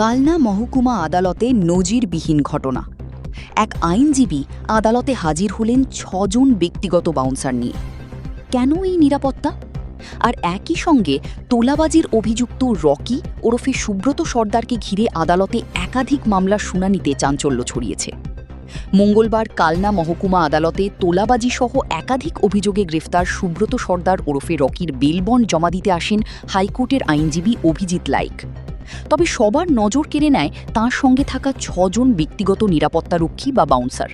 কালনা মহকুমা আদালতে নজিরবিহীন ঘটনা। এক আইনজীবী আদালতে হাজির হলেন ৬ জন ব্যক্তিগত বাউন্সার নিয়ে। কেন এই নিরাপত্তা? আর একই সঙ্গে তোলাবাজির অভিযুক্ত রকি ওরফে সুব্রত সর্দারকে ঘিরে আদালতে একাধিক মামলার শুনানিতে চাঞ্চল্য ছড়িয়েছে। মঙ্গলবার কালনা মহকুমা আদালতে তোলাবাজিসহ একাধিক অভিযোগে গ্রেফতার সুব্রত সর্দার ওরফে রকির বেল বন্ড জমা দিতে আসেন হাইকোর্টের আইনজীবী অভিজিৎ লাইক। তবে সবার নজর কেড়ে নেয় তাঁর সঙ্গে থাকা ৬ জন ব্যক্তিগত নিরাপত্তারক্ষী বা বাউন্সার।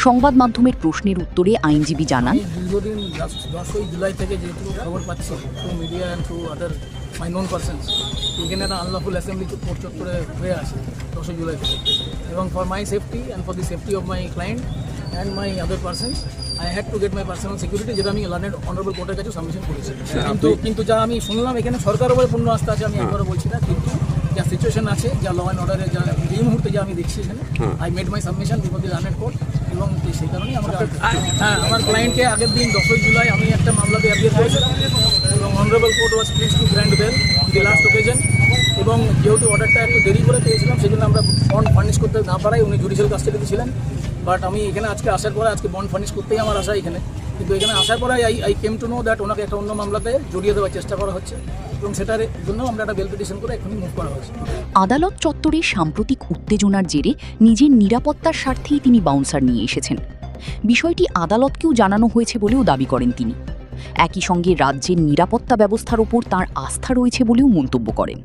সংবাদ মাধ্যমের প্রশ্নের উত্তরে আইনজীবী জানান, দীর্ঘদিন 10ই জুলাই থেকে যেহেতু খবর পাচ্ছি through media and through other my known persons, এখানে একটা আনলফুল অ্যাসেম্বলি কোর্ট চত্বরে হয়ে আসে 10ই জুলাই থেকে, এবং for my safety and for the safety of my client and my other persons I had to get my personal security, যেটা আমি লার্নেড অনারেবল কোর্টের কাছে সাবমিশন করেছি। কিন্তু যা আমি শুনলাম এখানে সরকার উপরে পূর্ণ আস্থা আছে, আমি একবারও বলছি না, কিন্তু যা সিচুয়েশন আছে, যা ল অ্যান্ড অর্ডারে যা এই মুহূর্তে যা আমি দেখছি এখানে, I made my submission before the learned court, এবং সেই কারণেই আমার ক্লায়েন্টকে আগের দিন 10ই জুলাই আমি একটা মামলাতে অ্যাপিয়ার করেছিলাম, এবং honourable court was please to grant bail the last occasion, এবং যেহেতু অর্ডারটা একটু দেরি করে পেয়েছিলাম সেজন্য আমরা বন্ড ফার্নিশ করতে না পারাই উনি জুডিশিয়াল কাস্টাডিতে ছিলেন। বাট আমি এখানে আজকে আসার পরে আজকে বন্ড ফার্নিশ করতেই আমার আশা এখানে, কিন্তু এখানে আসার পরে I came to know that ওনাকে একটা অন্য মামলাতে জড়িয়ে দেওয়ার চেষ্টা করা হচ্ছে, এবং সেটার জন্য আমরা একটা বেল পিটিশন করে এখনই মুভ করা হয়েছে। আদালত চত্বরে সাম্প্রতিক উত্তেজনার জেরে নিজের নিরাপত্তার স্বার্থেই তিনি বাউন্সার নিয়ে এসেছেন। বিষয়টি আদালতকেও জানানো হয়েছে বলেও দাবি করেন তিনি। একই সঙ্গে রাজ্যের নিরাপত্তা ব্যবস্থার ওপর তাঁর আস্থা রয়েছে বলেও মন্তব্য করেন।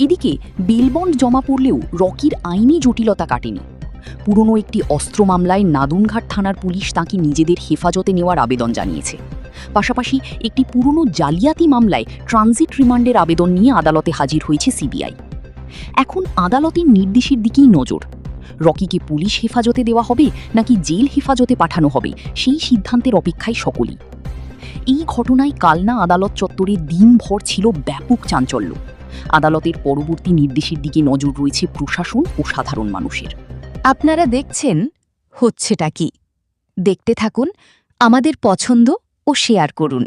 এদিকে বেলবন্ড জমা পড়লেও রকির আইনি জটিলতা কাটেনি। পুরনো একটি অস্ত্র মামলায় নাদুনঘাট থানার পুলিশ তাঁকে নিজেদের হেফাজতে নেওয়ার আবেদন জানিয়েছে। পাশাপাশি একটি পুরনো জালিয়াতি মামলায় ট্রানজিট রিমান্ডের আবেদন নিয়ে আদালতে হাজির হয়েছে সিবিআই। এখন আদালতের নির্দেশের দিকেই নজর। রকিকে পুলিশ হেফাজতে দেওয়া হবে নাকি জেল হেফাজতে পাঠানো হবে, সেই সিদ্ধান্তের অপেক্ষায় সকলেই। এই ঘটনায় কালনা আদালত চত্বরে দিনভর ছিল ব্যাপক চাঞ্চল্য। আদালতের পরবর্তী নির্দেশের দিকে নজর রয়েছে প্রশাসন ও সাধারণ মানুষের। আপনারা দেখছেন হচ্ছেটা কি? দেখতে থাকুন, আমাদের পছন্দ ও শেয়ার করুন।